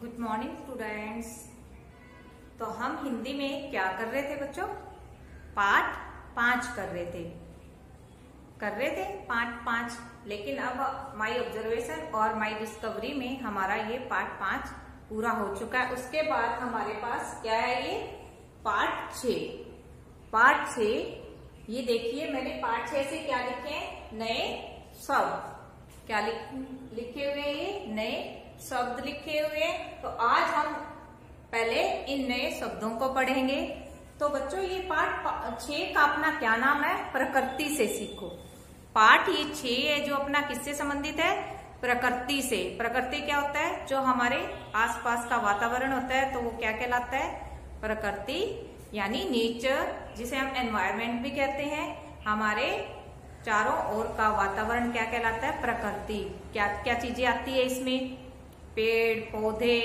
Good morning students. तो हम हिंदी में क्या कर रहे थे बच्चों? पाठ 5 कर रहे थे पाठ 5। लेकिन अब माय ऑब्जर्वेशन और माय डिस्कवरी में हमारा ये पाठ 5 पूरा हो चुका है। उसके बाद हमारे पास क्या है? ये पाठ 6। पाठ 6 ये देखिए, मैंने पाठ 6 से क्या लिखे हैं? नए शब्द। क्या लिखे हुए? ये नए शब्द लिखे हुए। तो आज हम पहले इन नए शब्दों को पढ़ेंगे। तो बच्चों ये पाठ 6 का अपना क्या नाम है? प्रकृति से सीखो। पाठ ये 6 है जो अपना किससे संबंधित है? प्रकृति से। प्रकृति क्या होता है? जो हमारे आसपास का वातावरण होता है, तो वो क्या कहलाता है? प्रकृति यानी नेचर, जिसे हम एनवायरमेंट भी कहते हैं। हमारे चारों ओर का वातावरण क्या कहलाता है? प्रकृति। क्या क्या चीजें आती है इसमें? पेड़ पौधे,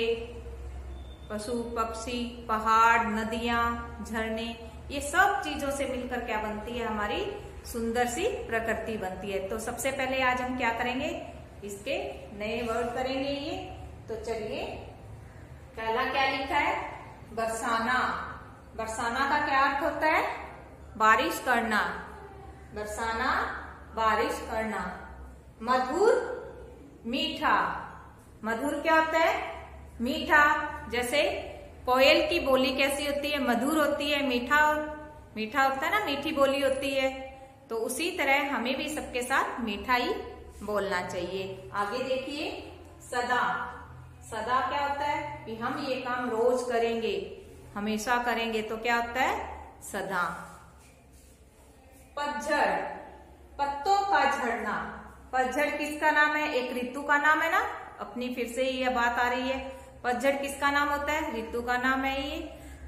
पशु पक्षी, पहाड़, नदियां, झरने, ये सब चीजों से मिलकर क्या बनती है? हमारी सुंदर सी प्रकृति बनती है। तो सबसे पहले आज हम क्या करेंगे? इसके नए वर्ड करेंगे ये। तो चलिए, पहला क्या लिखा है? बरसाना। बरसाना का क्या अर्थ होता है? बारिश करना। बरसाना बारिश करना। मधुर, मीठा। मधुर क्या होता है? मीठा। जैसे कोयल की बोली कैसी होती है? मधुर होती है, मीठा मीठा होता है ना, मीठी बोली होती है। तो उसी तरह हमें भी सबके साथ मीठा ही बोलना चाहिए। आगे देखिए, सदा। सदा क्या होता है? कि हम ये काम रोज करेंगे, हमेशा करेंगे, तो क्या होता है? सदा। पतझड़, पत्तों का झड़ना। पतझड़ किसका नाम है? एक ऋतु का नाम है ना। अपनी फिर से ये बात आ रही है, पतझड़ किसका नाम होता है? ऋतु का नाम है ये।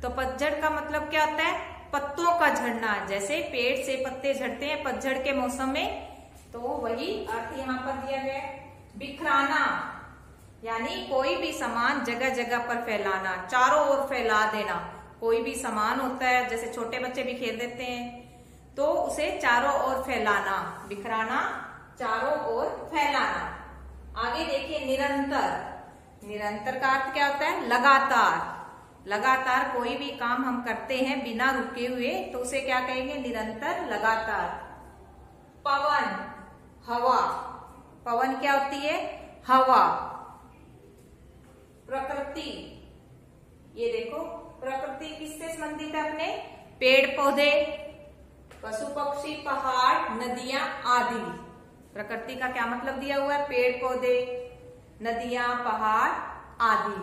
तो पतझड़ का मतलब क्या होता है? पत्तों का झड़ना। जैसे पेड़ से पत्ते झड़ते हैं पतझड़ के मौसम में, तो वही अर्थ यहाँ पर दिया गया है। बिखराना यानी कोई भी सामान जगह जगह पर फैलाना, चारों ओर फैला देना। कोई भी सामान होता है, जैसे छोटे बच्चे भी खेल देते हैं, तो उसे चारों ओर फैलाना। बिखराना, चारों ओर फैलाना। आगे देखिए, निरंतर। निरंतर का अर्थ क्या होता है? लगातार। लगातार कोई भी काम हम करते हैं बिना रुके हुए, तो उसे क्या कहेंगे? निरंतर, लगातार। पवन, हवा। पवन क्या होती है? हवा। प्रकृति, ये देखो, प्रकृति किससे संबंधित है? अपने पेड़ पौधे, पशु पक्षी, पहाड़, नदियां आदि। प्रकृति का क्या मतलब दिया हुआ है? पेड़ पौधे, नदियां, पहाड़ आदि।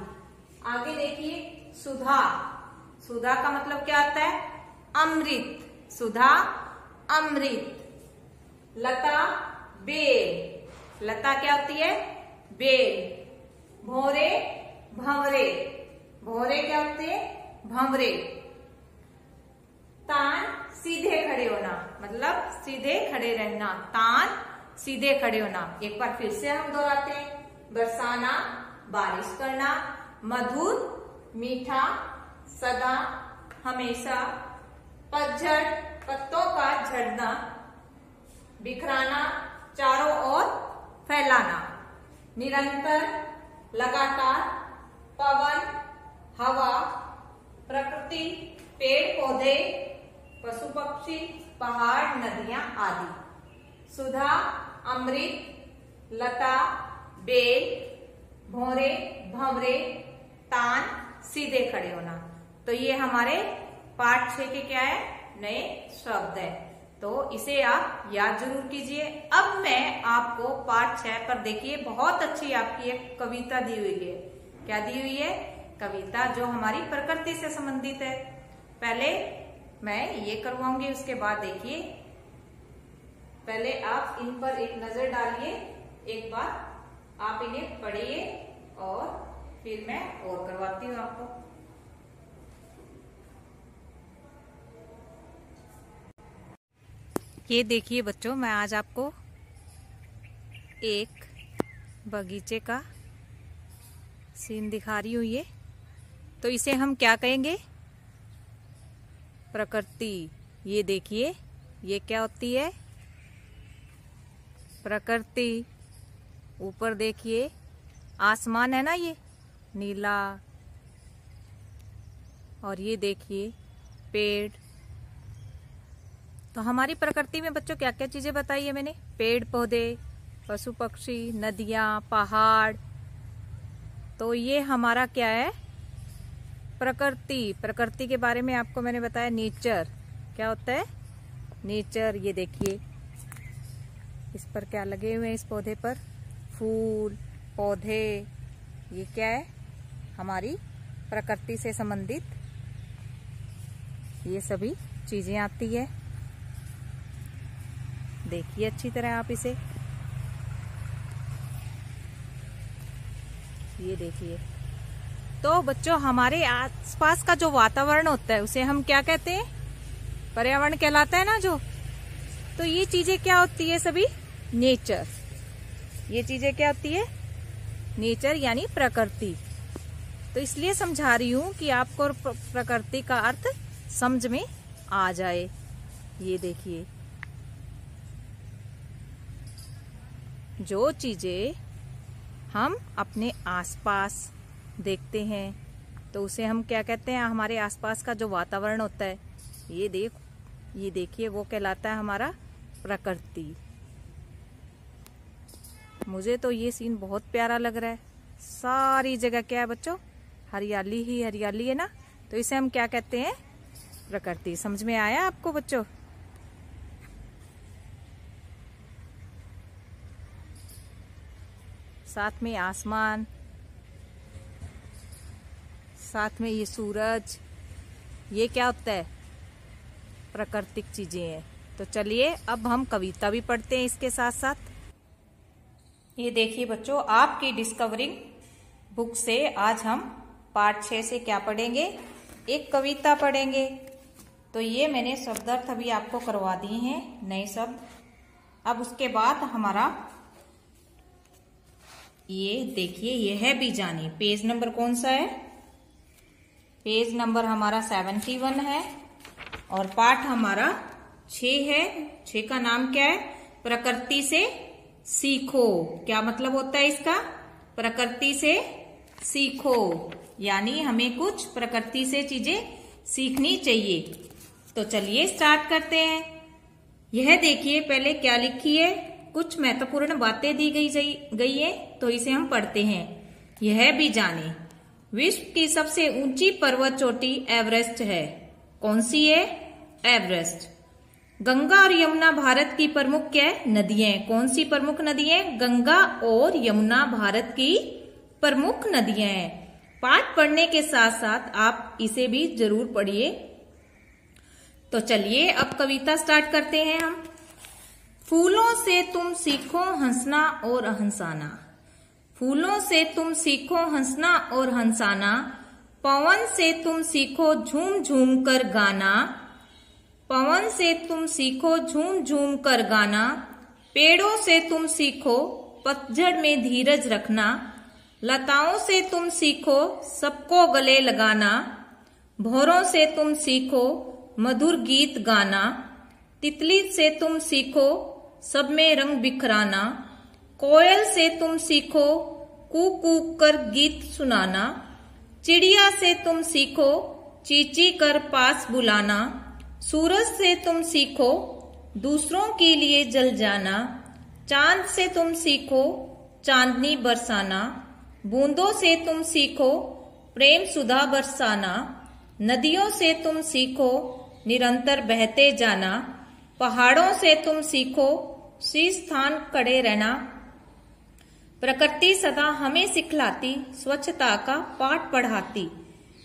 आगे देखिए, सुधा। सुधा का मतलब क्या आता है? अमृत। सुधा, अमृत। लता, बेल। लता क्या होती है? बेल। भौरे, भंवरे। भौरे क्या होते हैं? भंवरे। तान, सीधे खड़े होना, मतलब सीधे खड़े रहना। तान, सीधे खड़े होना। एक बार फिर से हम दोहराते हैं। बरसाना, बारिश करना। मधुर, मीठा। सदा, हमेशा। पतझड़, पत्तों का झड़ना। बिखराना, चारों ओर फैलाना। निरंतर, लगातार। पवन, हवा। प्रकृति, पेड़ पौधे, पशु पक्षी, पहाड़, नदियां आदि। सुधा, अमृत। लता, बेल। भौरे, भंवरे। तान, सीधे खड़े होना। तो ये हमारे पाठ 6 के क्या है? नए शब्द है। तो इसे आप याद जरूर कीजिए। अब मैं आपको पाठ 6 पर देखिए, बहुत अच्छी आपकी एक कविता दी हुई है। क्या दी हुई है? कविता, जो हमारी प्रकृति से संबंधित है। पहले मैं ये करवाऊंगी, उसके बाद देखिए। पहले आप इन पर एक नजर डालिए, एक बार आप इन्हें पढ़िए और फिर मैं और करवाती हूँ आपको। ये देखिए बच्चों, मैं आज आपको एक बगीचे का सीन दिखा रही हूँ। ये तो इसे हम क्या कहेंगे? प्रकृति। ये देखिए, ये क्या होती है? प्रकृति। ऊपर देखिए, आसमान है ना, ये नीला, और ये देखिए पेड़। तो हमारी प्रकृति में बच्चों क्या क्या चीजें बताई है मैंने? पेड़ पौधे, पशु पक्षी, नदियां, पहाड़। तो ये हमारा क्या है? प्रकृति। प्रकृति के बारे में आपको मैंने बताया नेचर। क्या होता है? नेचर। ये देखिए इस पर क्या लगे हुए हैं, इस पौधे पर फूल, पौधे। ये क्या है? हमारी प्रकृति से संबंधित ये सभी चीजें आती है। देखिए अच्छी तरह आप इसे, ये देखिए। तो बच्चों हमारे आसपास का जो वातावरण होता है उसे हम क्या कहते हैं? पर्यावरण कहलाता है ना जो। तो ये चीजें क्या होती है? सभी नेचर। ये चीजें क्या होती है? नेचर यानी प्रकृति। तो इसलिए समझा रही हूं कि आपको प्रकृति का अर्थ समझ में आ जाए। ये देखिए जो चीजें हम अपने आसपास देखते हैं तो उसे हम क्या कहते हैं? हमारे आसपास का जो वातावरण होता है, ये देखिए वो कहलाता है हमारा प्रकृति। मुझे तो ये सीन बहुत प्यारा लग रहा है। सारी जगह क्या है बच्चों? हरियाली ही हरियाली है ना। तो इसे हम क्या कहते हैं? प्रकृति। समझ में आया आपको बच्चों? साथ में आसमान, साथ में ये सूरज, ये क्या होता है? प्राकृतिक चीजें हैं। तो चलिए अब हम कविता भी पढ़ते हैं इसके साथ साथ। ये देखिए बच्चों, आपकी डिस्कवरिंग बुक से आज हम पाठ 6 से क्या पढ़ेंगे? एक कविता पढ़ेंगे। तो ये मैंने शब्दार्थ अभी आपको करवा दिए हैं, नए शब्द। अब उसके बाद हमारा ये देखिए, ये है बीजानी। पेज नंबर कौन सा है? पेज नंबर हमारा 71 है और पाठ हमारा 6 है। 6 का नाम क्या है? प्रकृति से सीखो। क्या मतलब होता है इसका? प्रकृति से सीखो, यानी हमें कुछ प्रकृति से चीजें सीखनी चाहिए। तो चलिए स्टार्ट करते हैं। यह देखिए पहले क्या लिखी है? कुछ महत्वपूर्ण बातें दी गई है, तो इसे हम पढ़ते हैं। यह भी जाने, विश्व की सबसे ऊंची पर्वत चोटी एवरेस्ट है। कौन सी है? एवरेस्ट। गंगा और यमुना भारत की प्रमुख क्या है? नदियां। कौन सी प्रमुख नदियां? गंगा और यमुना भारत की प्रमुख नदियां हैं। पाठ पढ़ने के साथ साथ आप इसे भी जरूर पढ़िए। तो चलिए अब कविता स्टार्ट करते हैं हम। फूलों से तुम सीखो हंसना और हंसाना। फूलों से तुम सीखो हंसना और हंसाना। पवन से तुम सीखो झूम झूम कर गाना। पवन से तुम सीखो झूम झूम कर गाना। पेड़ों से तुम सीखो पतझड़ में धीरज रखना। लताओं से तुम सीखो सबको गले लगाना। भौरों से तुम सीखो मधुर गीत गाना। तितली से तुम सीखो सब में रंग बिखराना। कोयल से तुम सीखो कूक कूक कर गीत सुनाना। चिड़िया से तुम सीखो चींची कर पास बुलाना। सूरज से तुम सीखो दूसरों के लिए जल जाना। चांद से तुम सीखो चांदनी बरसाना। बूंदों से तुम सीखो प्रेम सुधा बरसाना। नदियों से तुम सीखो निरंतर बहते जाना। पहाड़ों से तुम सीखो शीर्ष स्थान खड़े रहना। प्रकृति सदा हमें सिखलाती स्वच्छता का पाठ पढ़ाती।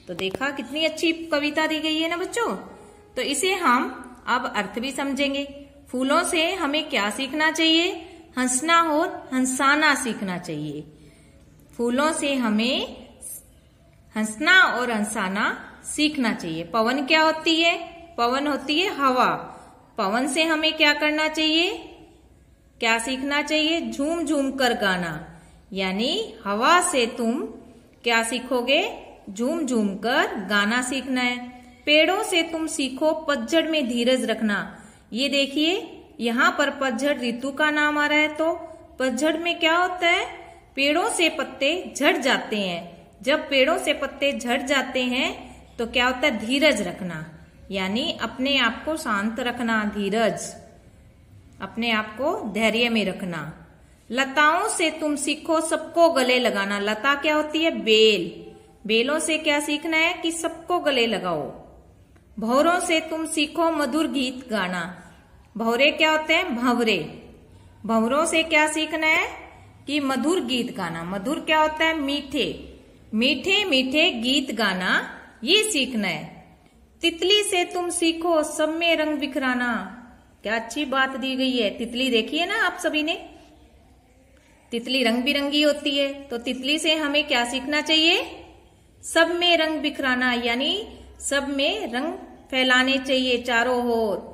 तो देखा कितनी अच्छी कविता दी गई है ना बच्चों। तो इसे हम अब अर्थ भी समझेंगे। फूलों से हमें क्या सीखना चाहिए? हंसना और हंसाना सीखना चाहिए। फूलों से हमें हंसना और हंसाना सीखना चाहिए। पवन क्या होती है? पवन होती है हवा। पवन से हमें क्या करना चाहिए? क्या सीखना चाहिए? झूम झूम कर गाना। यानी हवा से तुम क्या सीखोगे? झूम झूम कर गाना सीखना है। पेड़ों से तुम सीखो पतझड़ में धीरज रखना। ये देखिए यहाँ पर पतझड़ ऋतु का नाम आ रहा है। तो पतझड़ में क्या होता है? पेड़ों से पत्ते झड़ जाते हैं। जब पेड़ों से पत्ते झड़ जाते हैं तो क्या होता है, धीरज रखना, यानी अपने आप को शांत रखना, धीरज, अपने आप को धैर्य में रखना। लताओं से तुम सीखो सबको गले लगाना। लता क्या होती है, बेल। बेलों से क्या सीखना है कि सबको गले लगाओ। भौरों से तुम सीखो मधुर गीत गाना। भौरे क्या होते हैं, भंवरे। भंवरों से क्या सीखना है कि मधुर गीत गाना। मधुर क्या होता है, मीठे। मीठे मीठे गीत गाना, ये सीखना है। तितली से तुम सीखो सब में रंग बिखराना। क्या अच्छी बात दी गई है। तितली देखिए ना आप सभी ने, तितली रंग बिरंगी होती है, तो तितली से हमें क्या सीखना चाहिए, सब में रंग बिखराना, यानी सब में रंग फैलाने चाहिए चारों ओर।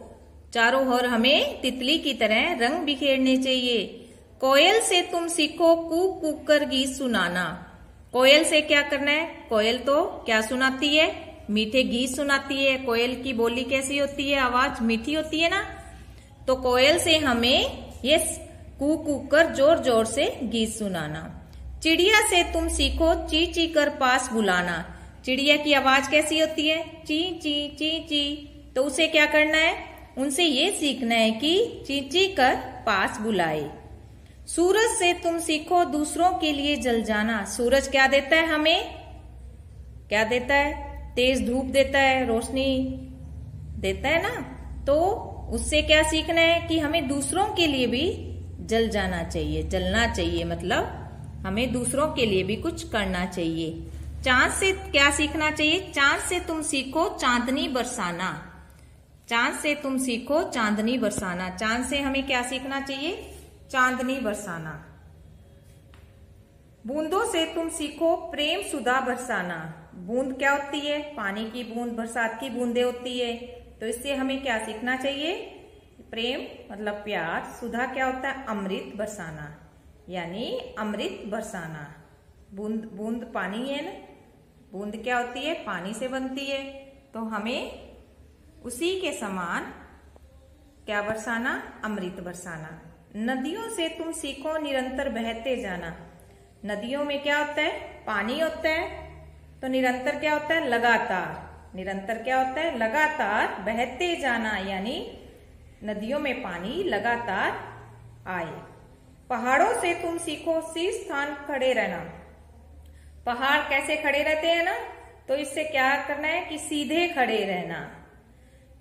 चारों ओर हमें तितली की तरह रंग बिखेरने चाहिए। कोयल से तुम सीखो कूक कूक कर गीत सुनाना। कोयल से क्या करना है, कोयल तो क्या सुनाती है, मीठे गीत सुनाती है। कोयल की बोली कैसी होती है, आवाज मीठी होती है ना। तो कोयल से हमें ये कूक कूक कर जोर जोर से गीत सुनाना। चिड़िया से तुम सीखो ची ची कर पास बुलाना। चिड़िया की आवाज कैसी होती है, ची ची ची ची। तो उसे क्या करना है, उनसे ये सीखना है कि ची ची कर पास बुलाए। सूरज से तुम सीखो दूसरों के लिए जल जाना। सूरज क्या देता है हमें, क्या देता है, तेज धूप देता है, रोशनी देता है ना। तो उससे क्या सीखना है कि हमें दूसरों के लिए भी जल जाना चाहिए, जलना चाहिए, मतलब हमें दूसरों के लिए भी कुछ करना चाहिए। चांद से क्या सीखना चाहिए, चांद से तुम सीखो चांदनी बरसाना। चांद से तुम सीखो चांदनी बरसाना। चांद से हमें क्या सीखना चाहिए, चांदनी बरसाना। बूंदों से तुम सीखो प्रेम सुधा बरसाना। बूंद क्या होती है, पानी की बूंद, बरसात की बूंदें होती है। तो इससे हमें क्या सीखना चाहिए, प्रेम मतलब प्यार, सुधा क्या होता है, अमृत बरसाना, यानी अमृत बरसाना। बूंद, बूंद पानी है ना, बूंद क्या होती है, पानी से बनती है। तो हमें उसी के समान क्या बरसाना, अमृत बरसाना। नदियों से तुम सीखो निरंतर बहते जाना। नदियों में क्या होता है, पानी होता है, तो निरंतर क्या होता है, लगातार। निरंतर क्या होता है, लगातार बहते जाना, यानी नदियों में पानी लगातार आए। पहाड़ों से तुम सीखो शीर्ष स्थान खड़े रहना। पहाड़ कैसे खड़े रहते हैं ना, तो इससे क्या करना है कि सीधे खड़े रहना।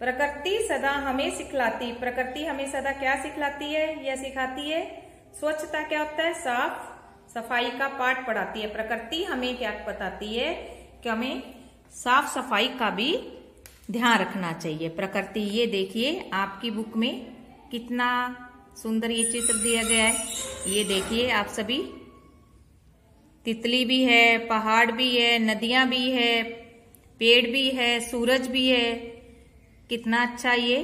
प्रकृति सदा हमें सिखलाती, प्रकृति हमें सदा क्या सिखलाती है या सिखाती है, स्वच्छता क्या होता है, साफ सफाई का पाठ पढ़ाती है। प्रकृति हमें क्या बताती है कि हमें साफ सफाई का भी ध्यान रखना चाहिए। प्रकृति, ये देखिए आपकी बुक में कितना सुंदर ये चित्र दिया गया है। ये देखिए आप सभी, तितली भी है, पहाड़ भी है, नदियां भी है, पेड़ भी है, सूरज भी है। कितना अच्छा ये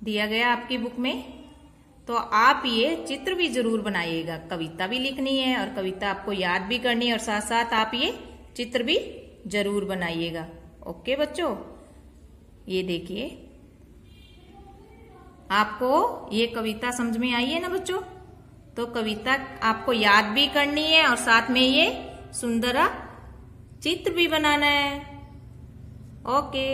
दिया गया आपकी बुक में। तो आप ये चित्र भी जरूर बनाइएगा। कविता भी लिखनी है और कविता आपको याद भी करनी है, और साथ साथ आप ये चित्र भी जरूर बनाइएगा। ओके बच्चों, ये देखिए आपको ये कविता समझ में आई है ना बच्चों। तो कविता आपको याद भी करनी है और साथ में ये सुंदर चित्र भी बनाना है। ओके।